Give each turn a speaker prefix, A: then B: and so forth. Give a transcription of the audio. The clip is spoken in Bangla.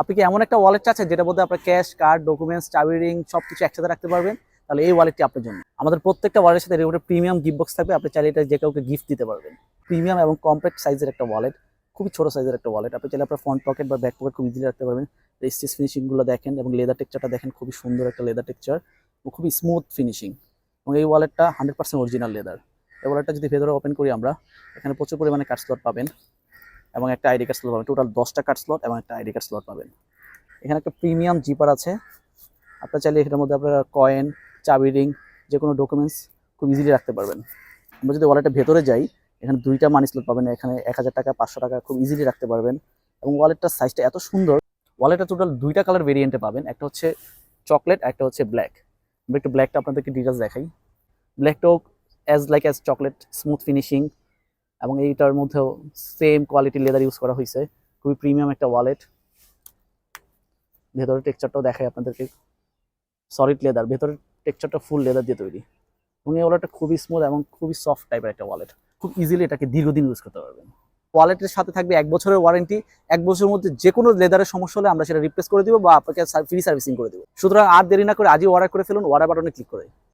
A: আপনি কি এমন একটা ওয়ালেট চাচ্ছেন যেটা মধ্যে আপনার ক্যাশ, কার্ড, ডকুমেন্টস, চাবি রিং সবকিছু একসাথে রাখতে পারবেন? তাহলে এই ওয়ালেটটি আপনার জন্য। আমাদের প্রত্যেকটা ওয়ালেটের সাথে এরকম প্রিমিয়াম গিফট বক্স থাকবে। আপনি চাইলে এটা যে কাউকে গিফট দিতে পারবেন। প্রিমিয়াম এবং কম্প্যাক্ট সাইজের একটা ওয়ালেট, খুবই ছোট সাইজের একটা ওয়ালেট। আপনি চাইলে আপনার ফ্রন্ট পকেট বা ব্যাক পকেট খুব ইজিলি রাখতে পারবেন। স্টিচ ফিনিশিং গুলো দেখেন এবং লেদার টেক্সচারটা দেখেন, খুবই সুন্দর একটা লেদার টেক্সচার ও খুবই স্মুথ ফিনিশিং। এবং এই ওয়ালেটটা 100% অরিজিনাল লেদার। এই ওয়ালেটটা যদি ভেতরে ওপেন করি আমরা, এখানে প্রচুর পরিমাণে কার্ড স্লট পাবেন এবং একটা আইডি কার্ড স্লট পাবেন। টোটাল 10টা কার্ড স্লট এবং একটা আইডি কার্ড স্লট পাবেন। এখানে একটা প্রিমিয়াম জিপার আছে। আপনার চাইলে এটার মধ্যে আপনারা কয়েন, চাবি রিং, যে কোনো ডকুমেন্টস খুব ইজিলি রাখতে পারবেন। আমরা যদি ওয়ালেটের ভেতরে যাই, এখানে 2টা মানি স্লট পাবেন। এখানে 1000 টাকা, 500 টাকা খুব ইজিলি রাখতে পারবেন। এবং ওয়ালেটটার সাইজটা এত সুন্দর। ওয়ালেটটা টোটাল 2টা কালার ভেরিয়েন্টে পাবেন। একটা হচ্ছে চকলেট, একটা হচ্ছে ব্ল্যাক। আমরা একটু ব্ল্যাকটা আপনাদেরকে ডিটেলস দেখাই। ব্ল্যাকটাও অ্যাজ চকলেট, স্মুথ ফিনিশিং এবং এইটার মধ্যেও সেম কোয়ালিটি লেদার ইউজ করা হয়েছে। খুবই প্রিমিয়াম একটা ওয়ালেট। ভেতরের টেক্সচারটাও দেখাই আপনাদেরকে, সলিড লেদার, ভেতরের টেক্সচারটা ফুল লেদার দিয়ে তৈরি। এবং এই ওয়ালেটটা খুবই স্মুথ এবং খুবই সফট টাইপের একটা ওয়ালেট। খুব ইজিলি এটাকে দীর্ঘদিন ইউজ করতে পারবেন। ওয়ালেটের সাথে থাকবে 1 বছরের ওয়ারেন্টি। 1 বছরের মধ্যে যে কোনো লেদারের সমস্যা হলে আমরা সেটা রিপ্লেস করে দিব বা আপনাকে ফ্রি সার্ভিসিং করে দেবো। সুতরাং আর দেরি না করে আজই অর্ডার করে ফেলুন, অর্ডার বাটনে ক্লিক করে।